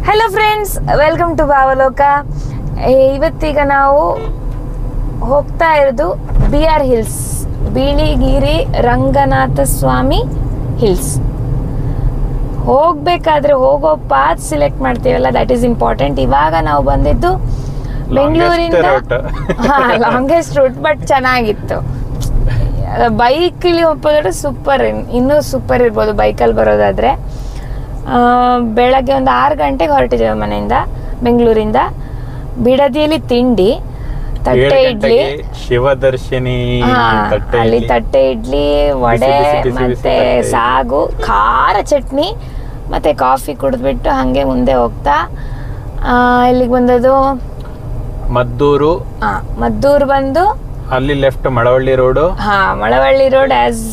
Hello friends, welcome to Bhavaloka. ಇವತ್ತೀಗ ನಾವು ಹೋಗ್ತಾ ಇರೋದು BR hills, Biligiri Ranganatha Swamy hills. ಹೋಗ್ಬೇಕಾದ್ರೆ ಹೋಗೋ ಪಾತ್ ಸಿಲೆಕ್ಟ್ ಮಾಡ್ತೀವಲ್ಲ, ದಟ್ ಈಸ್ ಇಂಪಾರ್ಟೆಂಟ್. ಇವಾಗ ನಾವು ಬಂದಿದ್ದು ಬೆಂಗಳೂರಿಂದ, ಲಾಂಗೆಸ್ಟ್ ರೂಟ್, ಬಟ್ ಚೆನ್ನಾಗಿತ್ತು. ಬೈಕಲ್ಲಿ ಹೋಗೋದಾದ್ರೆ ಸೂಪರ್, ಇನ್ನೂ ಸೂಪರ್ ಇರ್ಬೋದು ಬೈಕಲ್ಲಿ ಬರೋದಾದ್ರೆ. ಬೆಳಗ್ಗೆ ಒಂದು 6 ಗಂಟೆಗೆ ಹೊರಟಿದ್ದೇವೆ ಮನೆಯಿಂದ, ಬೆಂಗಳೂರಿಂದ. ಬಿಡದಿಯಲ್ಲಿ ತಿಂಡಿ, ತಟ್ಟೆ ಇಡ್ಲಿ, ಶಿವದರ್ಶಿನಿ ಅಲ್ಲಿ ತಟ್ಟೆ ಇಡ್ಲಿ, ವಡೆ ಮತ್ತೆ ಸಾಗು, ಖಾರ ಚಟ್ನಿ ಮತ್ತೆ ಕಾಫಿ ಕುಡಿದ್ಬಿಟ್ಟು ಹಂಗೆ ಮುಂದೆ ಹೋಗ್ತಾ ಇಲ್ಲಿಗೆ ಬಂದದ್ದು ಮದ್ದೂರು ಬಂದು ಅಲ್ಲಿ left Malavalli road. Malavalli road. As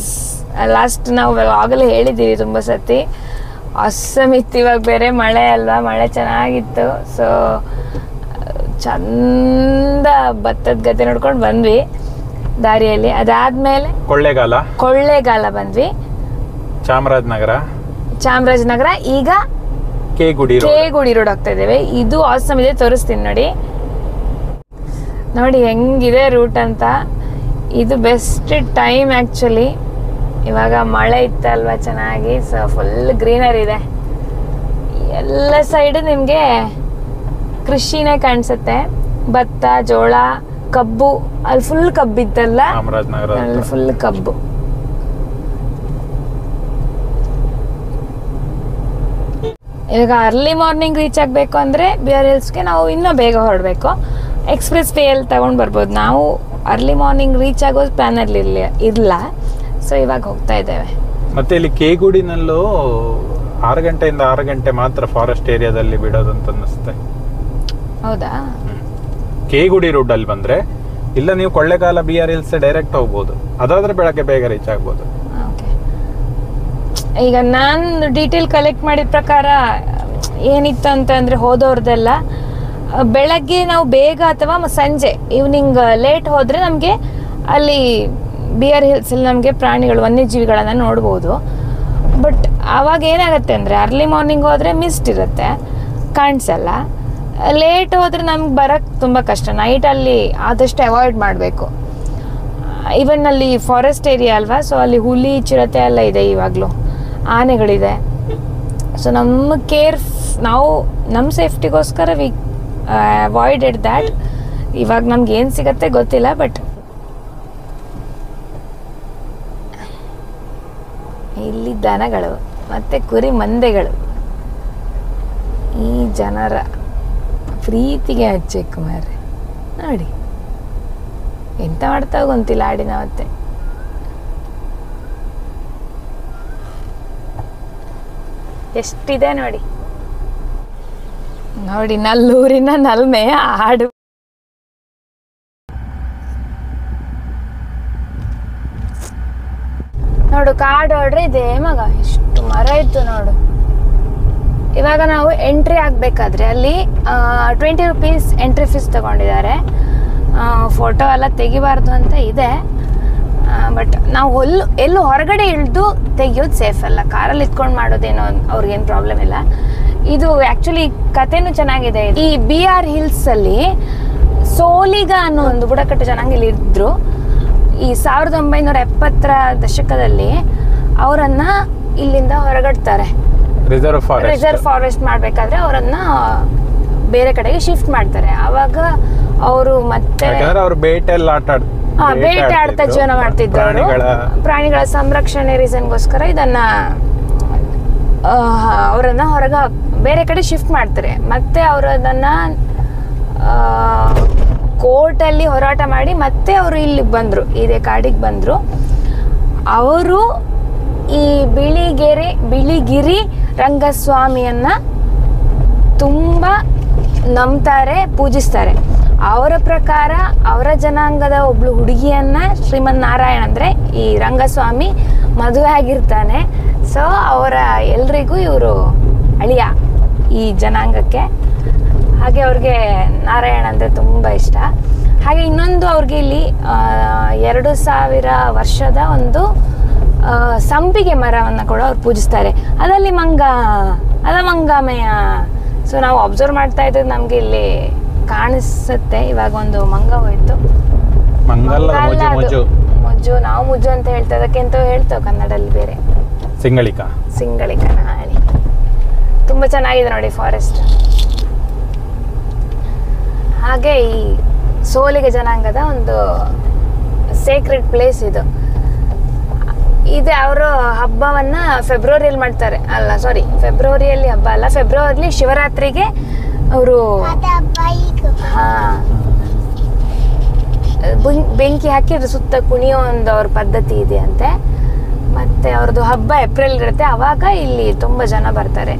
last ನಾವು ಆಗಲೇ ಹೇಳಿದ್ದೀವಿ ತುಂಬಾ ಸತಿ, ಅಸ್ಸಮ್ ಇತ್ತು. ಇವಾಗ ಬೇರೆ ಮಳೆ ಅಲ್ವಾ, ಮಳೆ ಚೆನ್ನಾಗಿತ್ತು. ಸೊ ಚಂದ ಭತ್ತದ ಗದ್ದೆ ನೋಡ್ಕೊಂಡು ಬಂದ್ವಿ ದಾರಿಯಲ್ಲಿ. ಅದಾದ್ಮೇಲೆ ಕೊಳ್ಳೇಗಾಲ ಬಂದ್ವಿ, ಚಾಮರಾಜನಗರ. ಈಗ ಕೆ ಗುಡಿ ರೋಡ್ ಹೋಗ್ತಾ ಇದ್ದೇವೆ. ಇದು ಆಸಮ್ ಇದೆ, ತೋರಿಸ್ತೀನಿ ನೋಡಿ ಹೆಂಗಿದೆ ರೂಟ್ ಅಂತ. ಇದು ಬೆಸ್ಟ್ ಟೈಮ್ ಆ್ಯಕ್ಚುಲಿ. ಇವಾಗ ಮಳೆ ಇತ್ತಲ್ವ ಚೆನ್ನಾಗಿ, ಸೊ ಫುಲ್ ಗ್ರೀನರಿ ಇದೆ. ಎಲ್ಲ ಸೈಡ್ ನಿಮಗೆ ಕೃಷಿನೇ ಕಾಣಿಸುತ್ತೆ, ಭತ್ತ, ಜೋಳ, ಕಬ್ಬು. ಅಲ್ಲಿ ಫುಲ್ ಕಬ್ಬಿತ್ತಲ್ಲ, ಅಲ್ಲಿ ಫುಲ್ ಕಬ್ಬು. ಇವಾಗ ಅರ್ಲಿ ಮಾರ್ನಿಂಗ್ ರೀಚ್ ಆಗಬೇಕು ಅಂದರೆ BR ಹಿಲ್ಸ್ಗೆ ನಾವು ಇನ್ನೂ ಬೇಗ ಹೊರಡಬೇಕು. ಎಕ್ಸ್ಪ್ರೆಸ್ ವೇಯಲ್ಲಿ ತಗೊಂಡು ಬರ್ಬೋದು. ನಾವು ಅರ್ಲಿ ಮಾರ್ನಿಂಗ್ ರೀಚ್ ಆಗೋ ಪ್ಲಾನಲ್ಲಿ ಇರಲ್ಲ. ಸೊ ಇವಾಗ ಹೋಗ್ತಾ ಇದ್ದೇವೆ. ಮತ್ತೆ ಇಲ್ಲಿ ಕೇಗುಡಿನಲ್ಲೂ 6 ಗಂಟೆಯಿಂದ 6 ಗಂಟೆ ಮಾತ್ರ ಫಾರೆಸ್ಟ್ ಏರಿಯಾದಲ್ಲಿ ಬಿಡೋದು ಅಂತ ಅನ್ನಿಸುತ್ತೆ. ಹೌದಾ? ಕೇಗುಡಿ ರೂಟ್ ಅಲ್ಲಿ ಬಂದ್ರೆ, ಇಲ್ಲ ನೀವು ಕೊಳ್ಳೇಗಾಲ BR ಹಿಲ್ಸ್ ಡೈರೆಕ್ಟ್ ಹೋಗ್ಬೋದು. ಅದಾದ್ರೆ ಬೆಳಗ್ಗೆ ಬೇಗ ರೀಚ್ ಆಗ್ಬೋದು. ಈಗ ನಾನು ಡೀಟೇಲ್ ಕಲೆಕ್ಟ್ ಮಾಡಿದ ಪ್ರಕಾರ ಏನಿತ್ತು ಅಂತಂದ್ರೆ, ಹೋದವ್ರದ್ದೆಲ್ಲ ಬೆಳಗ್ಗೆ ನಾವು ಬೇಗ ಅಥವಾ ಸಂಜೆ ಈವ್ನಿಂಗ್ ಲೇಟ್ ಹೋದ್ರೆ ನಮಗೆ ಅಲ್ಲಿ BR ಹಿಲ್ಸ್ ಅಲ್ಲಿ ನಮಗೆ ಪ್ರಾಣಿಗಳು, ವನ್ಯಜೀವಿಗಳನ್ನ ನೋಡ್ಬೋದು. ಬಟ್ ಆವಾಗ ಏನಾಗುತ್ತೆ ಅಂದರೆ, ಅರ್ಲಿ ಮಾರ್ನಿಂಗ್ ಹೋದರೆ ಮಿಸ್ಟ್ ಇರುತ್ತೆ, ಕಾಣಿಸಲ್ಲ. ಲೇಟ್ ಹೋದರೆ ನಮ್ಗೆ ಬರೋಕ್ಕೆ ತುಂಬ ಕಷ್ಟ. ನೈಟಲ್ಲಿ ಆದಷ್ಟು ಅವಾಯ್ಡ್ ಮಾಡಬೇಕು. ಈವನ್ ಅಲ್ಲಿ ಫಾರೆಸ್ಟ್ ಏರಿಯಾ ಅಲ್ವಾ, ಸೊ ಅಲ್ಲಿ ಹುಲಿ, ಚಿರತೆ ಎಲ್ಲ ಇದೆ, ಇವಾಗಲೂ ಆನೆಗಳಿದೆ. ಸೊ ನಾವು ನಮ್ಮ ಸೇಫ್ಟಿಗೋಸ್ಕರ ವಿ ಅವಾಯ್ಡೆಡ್ ದ್ಯಾಟ್. ಇವಾಗ ನಮ್ಗೆ ಏನು ಸಿಗತ್ತೆ ಗೊತ್ತಿಲ್ಲ, ಬಟ್ ಇಲ್ಲಿ ದನಗಳು ಮತ್ತೆ ಕುರಿ ಮಂದೆಗಳು ಈ ಜನರ ಪ್ರೀತಿಗೆ ಹಚ್ಚಬೇಕು ಮಾರ್ರೆ. ನೋಡಿ ಎಂತ ಮಾಡ್ತಾವ ಗೊತ್ತಿಲ್ಲ ಆಡಿನ. ಮತ್ತೆ ಎಷ್ಟಿದೆ ನೋಡಿ ನಲ್ಲೂರಿನ ನಲ್ಮೆಯ ಹಾಡು. ನೋಡು, ಕಾಡು ಹೊಡ್ರೆ ಇದೆ ಮಗ, ಎಷ್ಟು ಮರ ಇತ್ತು ನೋಡು. ಇವಾಗ ನಾವು ಎಂಟ್ರಿ ಆಗ್ಬೇಕಾದ್ರೆ ಅಲ್ಲಿ 20 ರೂಪೀಸ್ ಎಂಟ್ರಿ ಫೀಸ್ ತಗೊಂಡಿದ್ದಾರೆ. ಫೋಟೋ ಎಲ್ಲ ತೆಗಿಬಾರ್ದು ಅಂತ ಇದೆ, ಬಟ್ ನಾವು ಎಲ್ಲೂ ಹೊರಗಡೆ ಇಳಿದು ತೆಗಿಯೋದು ಸೇಫ್ ಅಲ್ಲ. ಕಾರಲ್ಲಿ ಇಟ್ಕೊಂಡು ಮಾಡೋದೇನೋ ಅವ್ರಿಗೇನು ಪ್ರಾಬ್ಲಮ್ ಇಲ್ಲ. ಇದು ಆ್ಯಕ್ಚುಲಿ ಕಥೆನೂ ಚೆನ್ನಾಗಿದೆ. ಈ BR ಹಿಲ್ಸ್ ಅಲ್ಲಿ ಸೋಲಿಗ ಅನ್ನೋ ಒಂದು ಬುಡಕಟ್ಟು ಜನಾಂಗ ಇಲ್ಲಿ ಇದ್ರು. ಈ 1970ರ ದಶಕದಲ್ಲಿ ಅವರನ್ನ ಇಲ್ಲಿಂದ ಹೊರಗಡ್ತಾರೆ. ರಿಸರ್ವ್ ಫಾರೆಸ್ಟ್ ಮಾಡ್ಬೇಕಾದ್ರೆ ಅವರನ್ನ ಬೇರೆ ಕಡೆಗೆ ಶಿಫ್ಟ್ ಮಾಡ್ತಾರೆ. ಅವಾಗ ಅವರು ಮತ್ತೆ ಬೇಟೆ ಆಡ್ತಾ ಜೀವನ ಮಾಡ್ತಿದ್ರು. ಪ್ರಾಣಿಗಳ ಸಂರಕ್ಷಣೆ ರೀಸನ್ಗೋಸ್ಕರ ಇದನ್ನ ಅವರನ್ನ ಬೇರೆ ಕಡೆ ಶಿಫ್ಟ್ ಮಾಡ್ತಾರೆ. ಮತ್ತೆ ಅವರನ್ನ ಕೋರ್ಟಲ್ಲಿ ಹೋರಾಟ ಮಾಡಿ ಮತ್ತೆ ಅವರು ಇಲ್ಲಿಗೆ ಬಂದರು, ಇದೇ ಕಾಡಿಗೆ ಬಂದರು. ಅವರು ಈ ಬಿಳಿಗಿರಿ ರಂಗಸ್ವಾಮಿಯನ್ನ ತುಂಬ ನಂಬ್ತಾರೆ, ಪೂಜಿಸ್ತಾರೆ. ಅವರ ಪ್ರಕಾರ ಅವರ ಜನಾಂಗದ ಒಬ್ಳು ಹುಡುಗಿಯನ್ನ ಶ್ರೀಮನ್ನಾರಾಯಣ ಅಂದರೆ ಈ ರಂಗಸ್ವಾಮಿ ಮದುವೆ ಆಗಿರ್ತಾನೆ. ಸೊ ಎಲ್ರಿಗೂ ಇವರು ಅಳಿಯ ಈ ಜನಾಂಗಕ್ಕೆ. ಹಾಗೆ ಅವ್ರಿಗೆ ನಾರಾಯಣ ಅಂದರೆ ತುಂಬ ಇಷ್ಟ. ಹಾಗೆ ಇನ್ನೊಂದು ಅವ್ರಿಗೆ ಇಲ್ಲಿ 2000 ವರ್ಷದ ಒಂದು ಸಂಪಿಗೆ ಮರವನ್ನು ಕೂಡ ಅವ್ರು ಪೂಜಿಸ್ತಾರೆ. ಅದಲ್ಲಿ ಮಂಗಾಮಯ ಸೊ ನಾವು ಅಬ್ಸರ್ವ್ ಮಾಡ್ತಾ ಇದ್ದದ್ದು ನಮಗೆ ಇಲ್ಲಿ ಕಾಣಿಸುತ್ತೆ. ಇವಾಗ ಒಂದು ಮಂಗ ಹೋಯ್ತು. ಮುಜ್ಜು, ನಾವು ಮುಜ್ಜು ಅಂತ ಹೇಳ್ತಾ ಇದಕ್ಕೆ ಎಂತ ಹೇಳ್ತೇವೆ ಕನ್ನಡಲ್ಲಿ ಬೇರೆ. ಸಿಂಗಳಿಕ ನಾಳಿ. ತುಂಬ ಚೆನ್ನಾಗಿದೆ ನೋಡಿ ಫಾರೆಸ್ಟ್. ಹಾಗೆ ಈ ಸೋಲಿಗ ಜನಾಂಗದ ಒಂದು ಸೇಕ್ರೆಡ್ ಪ್ಲೇಸ್ ಇದು. ಅವರು ಹಬ್ಬವನ್ನ ಫೆಬ್ರವರಿಯಲ್ಲಿ ಮಾಡ್ತಾರೆ. ಅಲ್ಲ ಸಾರಿ, ಫೆಬ್ರವರಿಯಲ್ಲಿ ಹಬ್ಬ ಅಲ್ಲ, ಫೆಬ್ರವರಿಲಿ ಶಿವರಾತ್ರಿಗೆ ಅವರು ಬೆಂಕಿ ಹಾಕಿದ್ರೆ ಸುತ್ತ ಕುಣಿಯೋ ಒಂದು ಅವ್ರ ಪದ್ಧತಿ ಇದೆ ಅಂತೆ. ಮತ್ತೆ ಅವ್ರದ್ದು ಹಬ್ಬ ಏಪ್ರಿಲ್ ಇರುತ್ತೆ. ಅವಾಗ ಇಲ್ಲಿ ತುಂಬಾ ಜನ ಬರ್ತಾರೆ.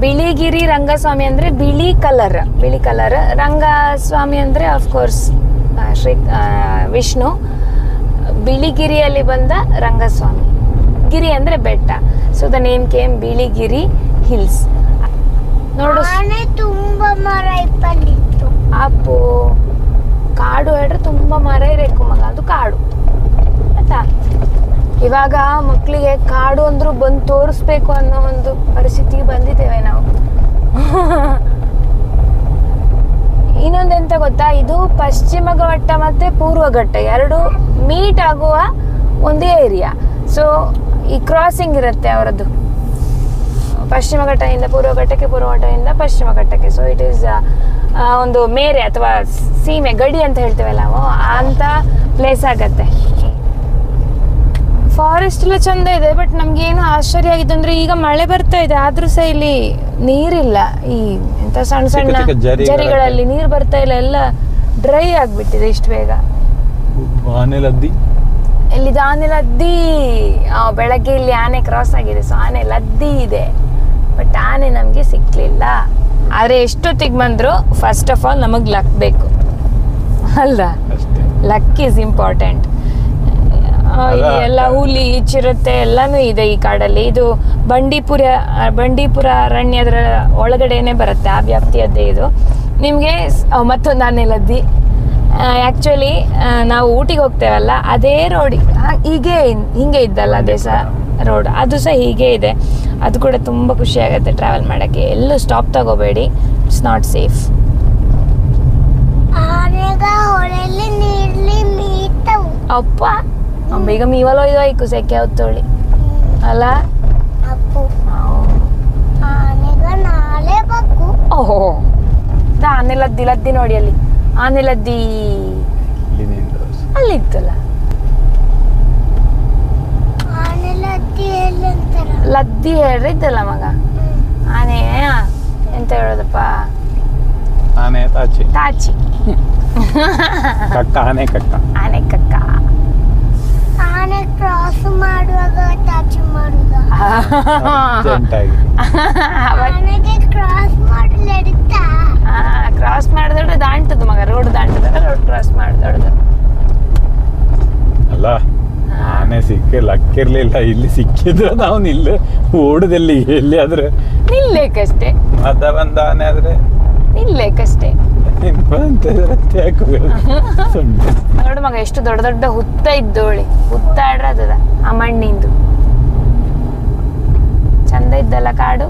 ಬಿಳಿಗಿರಿ ರಂಗಸ್ವಾಮಿ ಅಂದ್ರೆ ಬಿಳಿ ಕಲರ್. ರಂಗಸ್ವಾಮಿ ಅಂದ್ರೆ ಆಫ್ಕೋರ್ಸ್ ಶ್ರೀ ವಿಷ್ಣು. ಬಿಳಿಗಿರಿಯಲ್ಲಿ ಬಂದ ರಂಗಸ್ವಾಮಿ. ಗಿರಿ ಅಂದ್ರೆ ಬೆಟ್ಟ. So the name came Biligiri hills. ನೋಡು ತುಂಬಾ ಮರ ಇಪ್ಪಲ್ಲಿತ್ತು. ಅಪ್ಪು ಕಾಡು ಹೇಳ್ರೆ ತುಂಬಾ ಮರ ಇರಬೇಕು ಮಗ, ಅದು ಕಾಡು ಆಯ್ತಾ. ಇವಾಗ ಮಕ್ಕಳಿಗೆ ಕಾಡು ಅಂದ್ರೂ ಬಂದು ತೋರಿಸ್ಬೇಕು ಅನ್ನೋ ಒಂದು ಪರಿಸ್ಥಿತಿಗೆ ಬಂದಿದ್ದೇವೆ ನಾವು. ಇನ್ನೊಂದೆಂತ ಗೊತ್ತಾ, ಇದು ಪಶ್ಚಿಮ ಘಟ್ಟ ಮತ್ತೆ ಪೂರ್ವ ಘಟ್ಟ ಎರಡು ಮೀಟ್ ಆಗುವ ಒಂದು ಏರಿಯಾ. ಸೊ ಈ ಕ್ರಾಸಿಂಗ್ ಇರುತ್ತೆ ಅವರದ್ದು, ಪಶ್ಚಿಮ ಘಟ್ಟದಿಂದ ಪೂರ್ವ ಘಟ್ಟಕ್ಕೆ, ಪೂರ್ವ ಘಟ್ಟದಿಂದ ಪಶ್ಚಿಮ ಘಟ್ಟಕ್ಕೆ. ಸೊ ಇಟ್ ಈಸ್ ಒಂದು ಮೇರೆ ಅಥವಾ ಸೀಮೆ ಗಡಿ ಅಂತ ಹೇಳ್ತೇವಲ್ಲ ನಾವು, ಅಂತ ಪ್ಲೇಸ್ ಆಗತ್ತೆ. ಫಾರೆಸ್ಟ್ ಎಲ್ಲ ಚಂದ ಇದೆ. ಬಟ್ ನಮ್ಗೆ ಏನು ಆಶ್ಚರ್ಯ ಆಗಿದೆ ಅಂದ್ರೆ ಈಗ ಮಳೆ ಬರ್ತಾ ಇದೆ, ಆದ್ರೂ ಸಹ ಇಲ್ಲಿ ನೀರಿಲ್ಲ. ಈ ಎಂತ ಸಣ್ಣ ಸಣ್ಣ ಜರಿಗಳಲ್ಲಿ ನೀರು ಬರ್ತಾ ಇಲ್ಲ, ಎಲ್ಲ ಡ್ರೈ ಆಗ್ಬಿಟ್ಟಿದೆ ಇಷ್ಟು ಬೇಗ. ಇಲ್ಲಿ ಆನೆ ಲದ್ದಿ, ಬೆಳಗ್ಗೆ ಇಲ್ಲಿ ಆನೆ ಕ್ರಾಸ್ ಆಗಿದೆ. ಸೊ ಆನೆ ಲದ್ದಿ ಇದೆ, ಬಟ್ ಆನೆ ನಮ್ಗೆ ಸಿಕ್ಲಿಲ್ಲ. ಆದ್ರೆ ಎಷ್ಟೊತ್ತಿಗೆ ಬಂದ್ರು ಫಸ್ಟ್ ಆಫ್ ಆಲ್ ನಮಗ್ ಲಕ್ ಬೇಕು ಅಲ್ವಾ? Luck is important. ಇಲ್ಲಿ ಎಲ್ಲ ಹುಲಿ, ಚಿರತೆ ಎಲ್ಲಾನು ಇದೆ ಈ ಕಾಡಲ್ಲಿ. ಇದು ಬಂಡೀಪುರ ಅರಣ್ಯದ ಒಳಗಡೆನೆ ಬರುತ್ತೆ, ಆ ವ್ಯಾಪ್ತಿಯದ್ದೇ ಇದು. ನಿಮ್ಗೆ ಮತ್ತೊಂದು ಆನೆ ಲದ್ದಿ. ಆಕ್ಚುಲಿ ನಾವು ಊಟಿಗೆ ಹೋಗ್ತೇವಲ್ಲ, ಅದೇ ರೋಡ್ ಹಿಂಗೆ ಇದ್ದಲ್ಲ ಅದೇ ಸಹ ರೋಡ್, ಅದು ಸಹ ಹೀಗೆ ಇದೆ. ಅದು ಕೂಡ ತುಂಬ ಖುಷಿ ಆಗುತ್ತೆ ಟ್ರಾವೆಲ್ ಮಾಡೋಕ್ಕೆ. ಎಲ್ಲೂ ಸ್ಟಾಪ್ ತಗೋಬೇಡಿ, ಇಟ್ಸ್ ನಾಟ್ ಸೇಫ್. ಅಪ್ಪ ಬೇಗ ಮೀವಲ್ಲ ಒಯ್ದು ಸೆಕೆ ಹೊತ್ತೋಳಿ ಅಲ್ಲ. ಓಹೋ, ಆನೆ ಲದ್ದಿ ನೋಡಿ, ಅಲ್ಲಿ ಆನೆ ಲದ್ದಿ ಅಲ್ಲಿ ಇತ್ತಲ್ಲ. ಲದ್ದಿ ಹೇಳ್ರಿ ಇದ್ದಲ್ಲ ಮಗ. ಆನೆ ಎಂತ ಹೇಳೋದಪ್ಪ, ಆನೆ ತಾಚಿ ಆನೆ ಕಕ್ಕ. ಆನೆ ಕ್ರಾಸ್ ಮಾಡುವಾಗ ತಾಚಿ ಮಾಡುವಾಗ ಆನೆಗೆ ಕ್ರಾಸ್ ಮಾಡಲಿಡುತ್ತಾ. ಕ್ರಾಸ್ ಮಾಡಿದೊಡ್ರೆ ದಾಂಟದು ಮಗ, ರೋಡ್ ದಾಂಟದಲ್ಲ, ರೋಡ್ ಕ್ರಾಸ್ ಮಾಡಿದೊಡ್ದು ಅಲ್ಲ. ಆನೆ ಲಕ್ಕಿರ್ಲಿಲ್ಲ, ಇಲ್ಲಿ ಸಿಕ್ಕಿದ್ರೆ ನಾವು ಓಡುದಲ್ಲಿ ಎಲ್ಲಿ ಆದ್ರೆ ನಿಲ್ಲೇಕಷ್ಟೇ. ಅದ ಒಂದ ಆನೆ ಆದ್ರೆ ನಿಲ್ಲೇಕಷ್ಟೇ. ನೋಡು ಮಗ, ಎಷ್ಟು ದೊಡ್ಡ ದೊಡ್ಡ ಹುತ್ತ ಇದ್ದೋಳಿ, ಹುತ್ತಾಡ್ರ ಅದದ ಆ ಮಣ್ಣಿಂದು. ಚಂದ ಇದ್ದಲ್ಲ ಕಾಡು.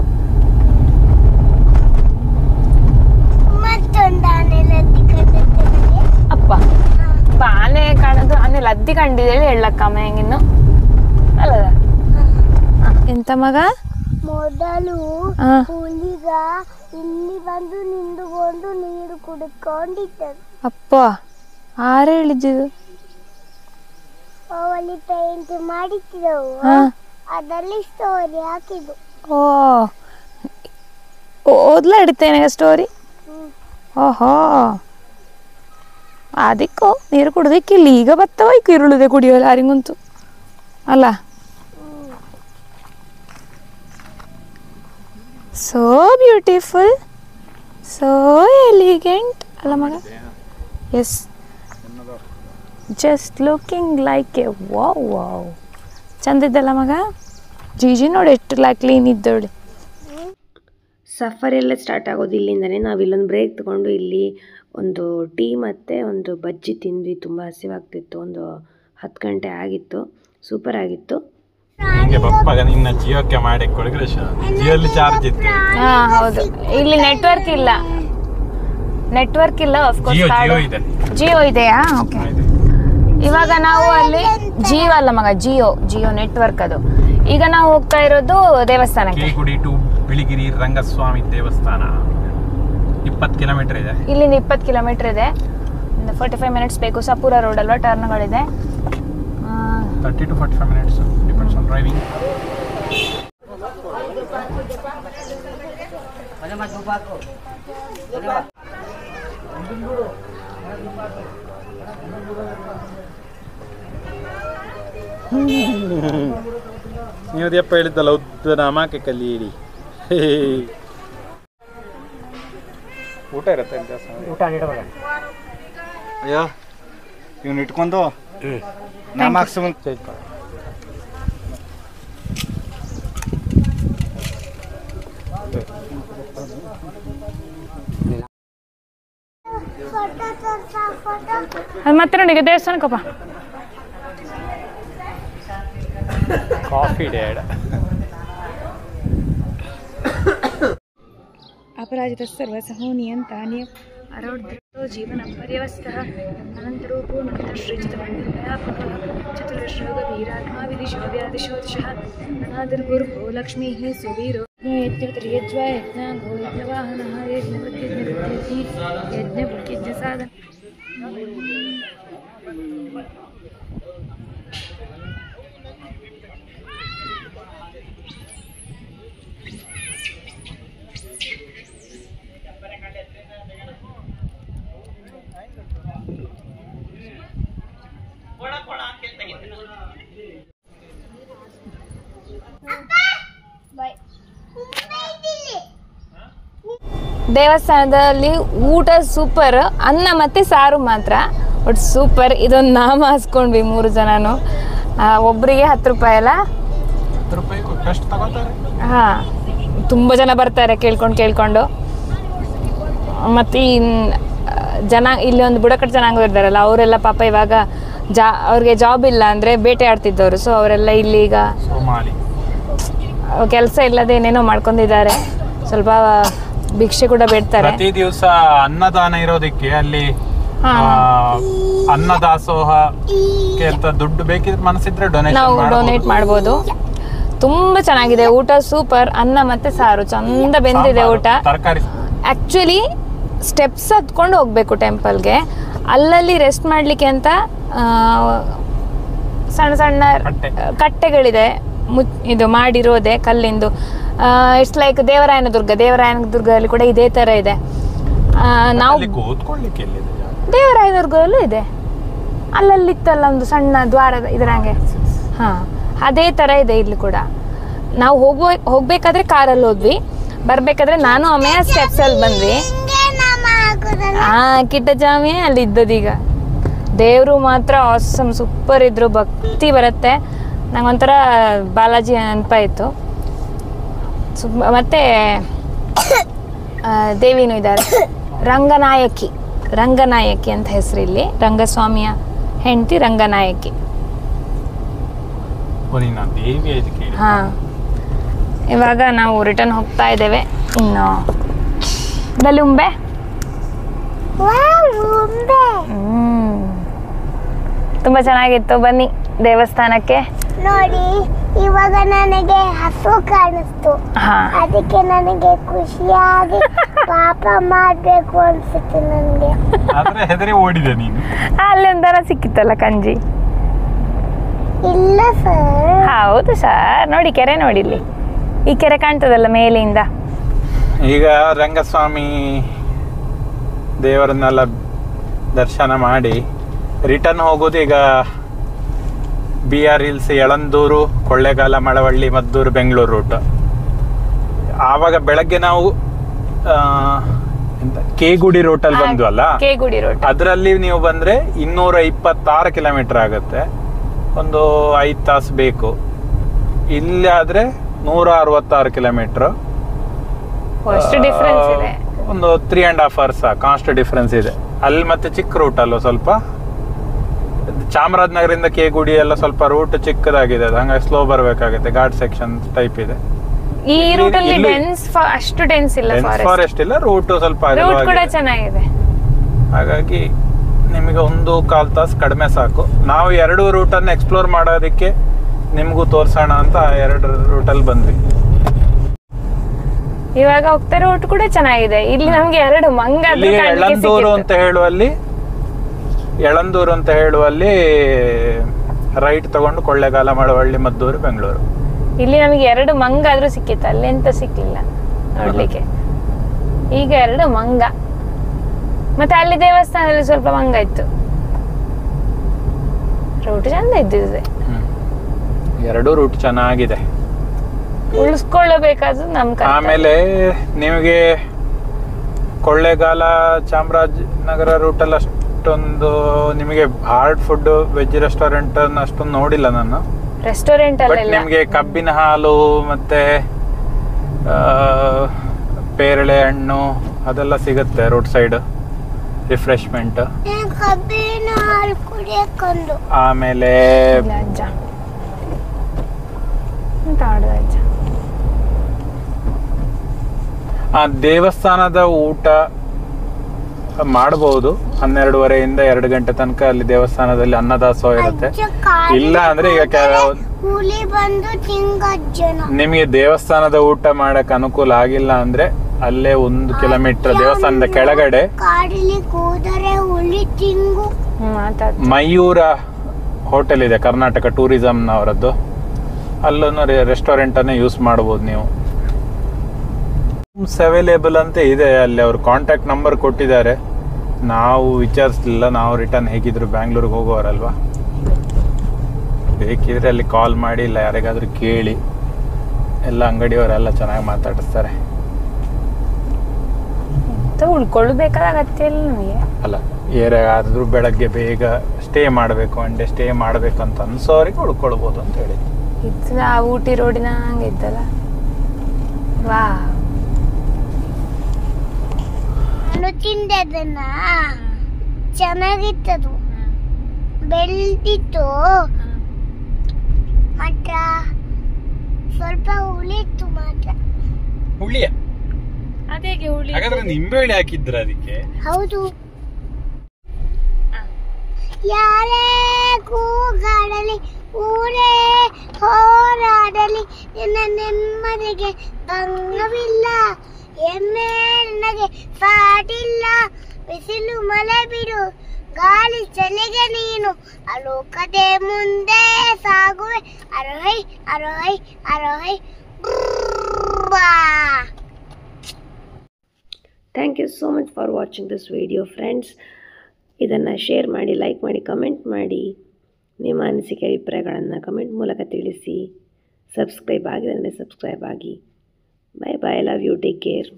ಅಪ್ಪ ಆನೆ ಕಾಣದು, ಆನೆ ಲದ್ದಿ ಕಂಡಿದ್ದೇಳಿ ಹೇಳಕ್ಕಮ್ಮ ಹೆಂಗಿನ್ನು ಅಲ್ಲದ. ಎಂತ ಮಗ, ಮೊದಲು ಹುಲಿಗ ಇಲ್ಲಿ ಬಂದು ನಿಂದುಕೊಂಡು ನೀರು ಕುಡಿಕೊಂಡಿದ್ದರು. ಅಪ್ಪ ಆರು ಹೇಳಿದ್ದು. ಅಲ್ಲಿ ಪೇಂಟ್ ಮಾಡಿದ್ದೆವು, ಅದರಲ್ಲಿ ಸ್ಟೋರಿ ಹಾಕಿದ್ದು. ಓದ್ಲಾ ಇಡ್ತೇನೆ ಸ್ಟೋರಿ. ಓಹೋ, ಅದಕ್ಕೂ ನೀರು ಕುಡ್ದಕ್ಕಿಲ್ಲ. ಈಗ ಬತ್ತವ ಈರುಳಿದೆ ಕುಡಿಯೋಲ್ಲ ಯಾರಿಗಂತೂ ಅಲ್ಲ. ಸೋ ಬ್ಯೂಟಿಫುಲ್, ಸೋ ಎಲಿಗೆಂಟ್ ಅಲ್ಲ ಮಗ. Yes, just looking like a wow. ಚಂದ ಇದ್ದಲ್ಲ ಮಗ. ಜೀಜಿ ನೋಡಿ ಎಷ್ಟು ಕ್ಲೀನ್ ಇದ್ದೋಳಿ. ಸಫರ್ ಎಲ್ಲ ಸ್ಟಾರ್ಟ್ ಆಗೋದು ಇಲ್ಲಿಂದನೇ. ನಾವು ಇಲ್ಲೊಂದು ಬ್ರೇಕ್ ತೊಗೊಂಡು ಇಲ್ಲಿ ಒಂದು ಟೀ ಮತ್ತು ಒಂದು ಬಜ್ಜಿ ತಿಂದ್ವಿ. ತುಂಬ ಹಸಿವಾಗ್ತಿತ್ತು. ಒಂದು 10 ಗಂಟೆ ಆಗಿತ್ತು. ಸೂಪರ್ ಆಗಿತ್ತು. ನಿಂಗೆ ಪಪ್ಪಾಗ ನಿನ್ನ ಜಿಯೋಕ್ಕೆ ಮಾಡಿ ಕೊಡಿ ಕೃಷ್ಣ. ಜಿಯೋಲ್ಲಿ ಚಾರ್ಜ್ ಇತ್ತು. ಹಾ ಹೌದು, ಇಲ್ಲಿ ನೆಟ್ವರ್ಕ್ ಇಲ್ಲ. ಜಿಯೋ ಇದೆ. ಜಿಯೋ ಇದೆಯಾ? ಓಕೆ. ಇವಾಗ ನಾವು ಅಲ್ಲಿ ಜಿಯೋ ಅಲ್ಲ ಮಗ, ಜಿಯೋ ನೆಟ್ವರ್ಕ್ ಅದು. ಈಗ ನಾವು ಹೋಗ್ತಾ ಇರೋದು ದೇವಸ್ಥಾನಕ್ಕೆ. ಕೇಗುಡಿ ಟು ಬಿಳಿಗಿರಿ ರಂಗಸ್ವಾಮಿ ದೇವಸ್ಥಾನ 20 ಕಿಲೋಮೀಟರ್ ಇದೆ. ಇಲ್ಲಿಂದ 20 ಕಿಲೋಮೀಟರ್ ಇದೆ. 45 ಮಿನಿಟ್ಸ್ ಬೇಕು. ಸಪೂರ ರೋಡ್ ಅಲ್ವಾ, ಟರ್ನ್ಗಳಿದೆ. 30 to 45 minutes depends on driving. ನೀವು ದೆಪ್ಪ ಹೇಳಿದ್ದಲ್ಲ ಉದ್ದ ನಾಮಕ್ಕೆ ಕಲಿಯಿರಿ. ಊಟ ಇರುತ್ತೆ ಊಟ ಅಯ್ಯೋ ಇವ್ನು ಇಟ್ಕೊಂಡು ನಾಮಾಕ್ಸ್ ಚೇಂಜ್ ಮಾಡಿ. ಅದು ಮತ್ತೆ ನೋಡಿ ದೇವಸ್ಥಾನಕ್ಕಪ್ಪ. ಕಾಫಿ ಡೇಡ್ अपराजितः सर्वसहोनियन्तान्य अरोद्धतो जीवनं पर्यवस्तः अनन्तरूपो नन्तश्रीजितमण्डलव्यापकः चतुरश्रोगवीरात्मा विदिशो व्यादिशोदिशः अनादिर्गुरुभो लक्ष्मीः सुवीरो यज्ञोत्तरयज्वा यज्ञाङ्गो यज्ञवाहनः यज्ञवद्यज्ञवद्यज्ञी यज्ञभुक्यज्ञसाधन ದೇವಸ್ಥಾನದಲ್ಲಿ ಊಟ ಸೂಪರ್. ಅನ್ನ ಮತ್ತೆ ಸಾರು ಮಾತ್ರ ಬಟ್ ಸೂಪರ್. ಇದೊಂದು ನಾಮ ಹಾಸ್ಕೊಂಡ್ವಿ 3 ಜನನು. ಒಬ್ಬರಿಗೆ 10 ರೂಪಾಯಿ ಅಲ್ಲ? 10 ರೂಪಾಯಿ ಕೊಟ್ಟಷ್ಟು ತಗೋತಾರೆ. ಹಾ, ತುಂಬ ಜನ ಬರ್ತಾರೆ ಕೇಳ್ಕೊಂಡು. ಮತ್ತು ಈ ಜನ ಇಲ್ಲಿ ಒಂದು ಬುಡಕಟ್ಟು ಜನಾಂಗ ಇರ್ತಾರಲ್ಲ, ಅವರೆಲ್ಲ ಪಾಪ ಇವಾಗ ಅವ್ರಿಗೆ ಜಾಬ್ ಇಲ್ಲ ಅಂದರೆ ಬೇಟೆ ಆಡ್ತಿದ್ದವರು. ಸೊ ಅವರೆಲ್ಲ ಇಲ್ಲಿ ಈಗ ಕೆಲಸ ಇಲ್ಲದೆ ಏನೇನೋ ಮಾಡ್ಕೊಂಡಿದ್ದಾರೆ. ಸ್ವಲ್ಪ ಭಿಕ್ಷೆ ಕೂಡ ಬೇಡ್ತಾರೆ. ಪ್ರತಿ ದಿವಸ ಅನ್ನದಾನ ಇರೋದಕ್ಕೆ ಅಲ್ಲಿ ಅನ್ನದಾಸೋಹಕ್ಕೆ ಅಂತ ದುಡ್ಡು ಬೇಕಿದ್ರೆ ಮನಸ್ಸಿದ್ರೆ ನಾವು ಡೊನೇಟ್ ಮಾಡ್ಬೋದು. ತುಂಬ ಚೆನ್ನಾಗಿದೆ ಊಟ, ಸೂಪರ್. ಅನ್ನ ಮತ್ತೆ ಸಾರು ಚಂದ ಬೆಂದಿದೆ ಊಟ. ತರಕಾರಿ ಆ್ಯಕ್ಚುಲಿ ಸ್ಟೆಪ್ಸ್ ಹತ್ಕೊಂಡು ಹೋಗ್ಬೇಕು ಟೆಂಪಲ್ಗೆ. ಅಲ್ಲಲ್ಲಿ ರೆಸ್ಟ್ ಮಾಡಲಿಕ್ಕೆ ಅಂತ ಸಣ್ಣ ಸಣ್ಣ ಕಟ್ಟೆಗಳಿದೆ, ಇದು ಮಾಡಿರೋದೆ ಕಲ್ಲಿಂದು. ಇಟ್ಸ್ ಲೈಕ್ ದೇವರಾಯನದುರ್ಗದಲ್ಲಿ ಕೂಡ ಇದೇ ಥರ ಇದೆ. ನಾವು ದೇವರಾಯನದುರ್ಗದಲ್ಲೂ ಇದೆ, ಅಲ್ಲಲ್ಲಿತ್ತಲ್ಲ ಒಂದು ಸಣ್ಣ ದ್ವಾರದ ಇದರಂಗೆ. ಹಾಂ, ಅದೇ ಥರ ಇದೆ ಇಲ್ಲಿ ಕೂಡ. ನಾವು ಹೋಗ್ಬೇಕಾದ್ರೆ ಕಾರಲ್ಲಿ ಹೋದ್ವಿ, ಬರಬೇಕಾದ್ರೆ ನಾನು ಅಮೆಯ ಸ್ಟೆಪ್ಸಲ್ಲಿ ಬಂದ್ವಿ. ಕಿಟ್ಟಜಾಮಿ ಅಲ್ಲಿ ಇದ್ದದೀಗ. ದೇವರು ಮಾತ್ರ ಆಸಮ್ ಸೂಪರ್ ಇದ್ರು, ಭಕ್ತಿ ಬರುತ್ತೆ. ನಂಗೊಂಥರ ಬಾಲಾಜಿ ನೆನಪಾಯಿತು. ಮತ್ತೆ ದೇವಿನೂ ಇದ್ದಾರೆ, ರಂಗನಾಯಕಿ ಅಂತ ಹೆಸರು ಇಲ್ಲಿ. ರಂಗಸ್ವಾಮಿಯ ಹೆಂಡತಿ ರಂಗನಾಯಕಿ. ಹಾ, ಇವಾಗ ನಾವು ರಿಟರ್ನ್ ಹೋಗ್ತಾ ಇದ್ದೇವೆ. ಇನ್ನು ಬಲುಂಬೆ ತುಂಬಾ ಚೆನ್ನಾಗಿತ್ತು. ಬನ್ನಿ ದೇವಸ್ಥಾನಕ್ಕೆ. ನೋಡಿ, ಇವಾಗ ನನಗೆ ಹಸು ಕಾಣಿಸ್ತು, ಅದಕ್ಕೆ ನನಗೆ ಖುಷಿಯಾಗಿ ಪಾಪ ಮಾಡ್ಬೇಕು ಅನ್ಸುತ್ತೆ ನನಗೆ. ಹೆದರಿ ಓಡಿದೆ ನೀನು. ಅಲ್ಲಿ ಒಂಥರ ಸಿಕ್ಕಿತ್ತಲ್ಲ ಕಂಜಿ. ಇಲ್ಲ ಸರ್. ಹೌದು ಸರ್, ನೋಡಿ ಕೆರೆ ನೋಡಿ, ಇಲ್ಲಿ ಈ ಕೆರೆ ಕಾಣ್ತದಲ್ಲ ಮೇಲಿಂದ. ಈಗ ರಂಗಸ್ವಾಮಿ ದೇವರನ್ನೆಲ್ಲ ದರ್ಶನ ಮಾಡಿ ರಿಟರ್ನ್ ಹೋಗೋದು. ಈಗ BR Hills, Yelandur, Kollegal, Malavalli, Maddur, Bengaluru route. ಆವಾಗ ಬೆಳಗ್ಗೆ ನಾವು ಕೇಗುಡಿ ರೂಟಲ್ಲಿ ಬಂದ್ವಲ್ಲ, ಕೇಗುಡಿ ರೂಟ್. ಅದರಲ್ಲಿ ನೀವು ಬಂದ್ರೆ 226 ಕಿಲೋಮೀಟರ್ ಆಗುತ್ತೆ, ಒಂದು 5 ತಾಸು ಬೇಕು. ಇಲ್ಲಿ ಆದ್ರೆ 166 ಕಿಲೋಮೀಟರ್, ಡಿಫರೆನ್ಸ್ ಇದೆ. ಒಂದು 3.5 hours ಕಾಸ್ಟ್ ಡಿಫರೆನ್ಸ್ ಇದೆ. ಅಲ್ಲಿ ಮತ್ತೆ ಚಿಕ್ಕ ರೂಟ್ ಅಲ್ವ, ಸ್ವಲ್ಪ ಚಾಮರಾಜನಗರದಿಂದ ಕೇಗುಡಿ ಎಲ್ಲ ಸ್ವಲ್ಪ ರೂಟ್ ಚಿಕ್ಕದಾಗಿದೆ, ಅದು ಹಂಗಾಗಿ ಸ್ಲೋ ಬರಬೇಕಾಗುತ್ತೆ, ಘಾಟ್ ಸೆಕ್ಷನ್ ಟೈಪ್ ಇದೆ. ಈ ರೂಟ್ ಅಲ್ಲಿ ಅಷ್ಟು ಡೆನ್ಸ್ ಇಲ್ಲ, ಫಾರೆಸ್ಟ್ ಇಲ್ಲ, ರೂಟ್ ಸ್ವಲ್ಪ ರೂಟ್ ಕೂಡ ಚೆನ್ನಾಗಿದೆ. ಹಾಗಾಗಿ ನಿಮಗೆ 1.25 ತಾಸು ಕಡಿಮೆ ಸಾಕು. ನಾವು 2 ರೂಟನ್ನು ಎಕ್ಸ್ಪ್ಲೋರ್ ಮಾಡೋದಕ್ಕೆ ನಿಮಗೂ ತೋರ್ಸೋಣ ಅಂತ 2 ರೂಟಲ್ಲಿ ಬಂದ್ವಿ. ಇವಾಗ ಹೋಗ್ತಾ ರೂಟ್ ಕೂಡ ಚೆನ್ನಾಗಿದೆ. ಇಲ್ಲಿ ನಮ್ಗೆ 2 ಮಂಗ ಯಳಂದೂರು ಅಂತ ಹೇಳುವಲ್ಲಿ ರೈಟ್ ತಗೊಂಡು ಕೊಳ್ಳೇಗಾಲ, ಮಳವಳ್ಳಿ, ಮದ್ದೂರು, ಬೆಂಗಳೂರು. ಇಲ್ಲಿ ನಮಗೆ 2 ಮಂಗ ಆದ್ರೂ ಸಿಕ್ಕಿತ್ತು, ಅಲ್ಲೆಂತ ಸಿಕ್ಕಿಲ್ಲ ನೋಡ್ಲಿಕ್ಕೆ. ಈಗ 2 ಮಂಗ, ಮತ್ತೆ ಅಲ್ಲಿ ದೇವಸ್ಥಾನದಲ್ಲಿ ಸ್ವಲ್ಪ ಮಂಗ ಇತ್ತು. ರೂಟ್ ಚಂದ ಇದ್ದಿದೆ. 2 ರೂಟ್ ಚೆನ್ನಾಗಿದೆ, ಉಳಿಸ್ಕೊಳ್ಳಬೇಕಾದ್ರು ನಮ್ ಕರ್ತವ್ಯ. ಆಮೇಲೆ ನಿಮಗೆ ಕೊಳ್ಳೇಗಾಲ, ಚಾಮರಾಜನಗರ ರೂಟಲ್ಲಿ ಅಷ್ಟೊಂದು ನಿಮಗೆ ಹಾರ್ಡ್ ಫುಡ್ ವೆಜ್ ರೆಸ್ಟೋರೆಂಟ್ ಅಷ್ಟೊಂದು ನೋಡಿಲ್ಲ ನಾನು. ರೆಸ್ಟೋರೆಂಟ್ ಬಟ್ ಅಲ್ಲೆಲ್ಲ ನಿಮಗೆ ಕಬ್ಬಿನ ಹಾಲು ಮತ್ತೆ ಪೇರಳೆ ಹಣ್ಣು ಅದೆಲ್ಲ ಸಿಗುತ್ತೆ ರೋಡ್ ಸೈಡ್, ರಿಫ್ರೆಶ್ಮೆಂಟ್. ಕಬ್ಬಿನ ಹಾಲು ಕುಡಿಯಕೊಂಡು ಆಮೇಲೆ ಇಲ್ಲ ಅಜ್ಜ ಎಂತ ಮಾಡುದು ಅಜ್ಜ. ಆ ದೇವಸ್ಥಾನದ ಊಟ ಮಾಡಬಹುದು, 12:30 2 ಗಂಟೆ ತನಕ ಅಲ್ಲಿ ದೇವಸ್ಥಾನದಲ್ಲಿ ಅನ್ನದಾಸೋಹ ಇರುತ್ತೆ. ಇಲ್ಲ ಅಂದ್ರೆ ಈಗ ಹುಲಿ ಬಂದು ತಿಂಗಜ್ಜನ. ನಿಮಗೆ ದೇವಸ್ಥಾನದ ಊಟ ಮಾಡಕ್ ಅನುಕೂಲ ಆಗಿಲ್ಲ ಅಂದ್ರೆ ಅಲ್ಲೇ 1 ಕಿಲೋಮೀಟರ್ ದೇವಸ್ಥಾನದ ಕೆಳಗಡೆ ಕಾಡಲ್ಲಿ ಕೂದರೆ ಹುಲಿ ತಿಂಗು. ಮಯೂರ ಹೋಟೆಲ್ ಇದೆ, ಕರ್ನಾಟಕ ಟೂರಿಸಂನವರದ್ದು. ಅಲ್ಲೂ ರೆಸ್ಟೋರೆಂಟ್ ಅನ್ನೇ ಯೂಸ್ ಮಾಡಬಹುದು ನೀವು. ಅವೈಲೇಬಲ್ ಅಂತ ಇದೆ ಅಲ್ಲಿ, ಅವ್ರು ಕಾಂಟ್ಯಾಕ್ಟ್ ನಂಬರ್ ಕೊಟ್ಟಿದ್ದಾರೆ. ನಾವು ವಿಚಾರಿಸಲಿಲ್ಲ, ನಾವು ರಿಟರ್ನ್ ಹೇಗಿದ್ರು ಬ್ಯಾಂಗ್ಳೂರ್ಗೆ ಹೋಗೋರಲ್ವಾ. ಬೇಕಿದ್ರೆ ಅಲ್ಲಿ ಕಾಲ್ ಮಾಡಿ, ಇಲ್ಲ ಯಾರಿಗಾದ್ರೂ ಕೇಳಿ, ಎಲ್ಲ ಅಂಗಡಿಯವರೆಲ್ಲ ಚೆನ್ನಾಗಿ ಮಾತಾಡಿಸ್ತಾರೆ. ಉಳ್ಕೊಳ್ಬೇಕಾದ ಅಗತ್ಯ ಇಲ್ಲ ನಮಗೆ. ಅಲ್ಲ, ಯಾರಾದ್ರೂ ಬೆಳಗ್ಗೆ ಬೇಗ ಸ್ಟೇ ಮಾಡಬೇಕು, ಒನ್ ಡೇ ಸ್ಟೇ ಮಾಡಬೇಕು ಅಂತ ಅನ್ಸೋರಿಗೆ ಉಳ್ಕೊಳ್ಬೋದು ಅಂತ ಹೇಳಿ. ಇದು ಆ ಊಟಿ ರೋಡಿನ ಹಂಗೆ ಇದ್ದಲ್ಲ, ವಾ ನಾನು ತಿಂದೆ ಅದನ್ನ, ಚೆನ್ನಾಗಿತ್ತದು, ಬೆಳ್ದಿತ್ತು, ಮಾತ್ರ ಸ್ವಲ್ಪ ಹುಳಿತ್ತು ಮಾತ್ರ. ಹುಳಿಯ ಅದೇಗೆ ಹುಳಿ ಹಾಗಾದ್ರೆ ನಿಂಬೆಹಣ್ಣು ಹಾಕಿದ್ರ ಅದಕ್ಕೆ? ಹೌದು. ಯಾರೇ ಕೂಗಾಡಲಿ, ಊರೇ ಹೋರಾಡಲಿ, ನಿನ್ನ ನೆಮ್ಮದಿಗೆ ಭಂಗವಿಲ್ಲ, ಎಮ್ಮೆ ನನಗೆ ಸಾಟಿಲ್ಲ, ಬಿಸಿಲು ಮಳೆ ಬಿಡು, ಗಾಳಿ ಚಳಿಗೆ ನೀನು, ಅಲೋಕದೆ ಮುಂದೆ ಸಾಗುವೆ, ಅರೋಹೈ ಅರೋಹೈ ಅರೋಹೈ. Thank you so much for watching this video friends. ಇದನ್ನು ಶೇರ್ ಮಾಡಿ, ಲೈಕ್ ಮಾಡಿ, ಕಮೆಂಟ್ ಮಾಡಿ, ನಿಮ್ಮ ಅನಿಸಿಕೆ ಅಭಿಪ್ರಾಯಗಳನ್ನು ಕಮೆಂಟ್ ಮೂಲಕ ತಿಳಿಸಿ. ಸಬ್ಸ್ಕ್ರೈಬ್ ಆಗಿದ್ರೆ ಸಬ್ಸ್ಕ್ರೈಬ್ ಆಗಿ. ಬಾಯ್ ಬಾಯ್, ಲವ್ ಯು, ಟೇಕ್ ಕೇರ್.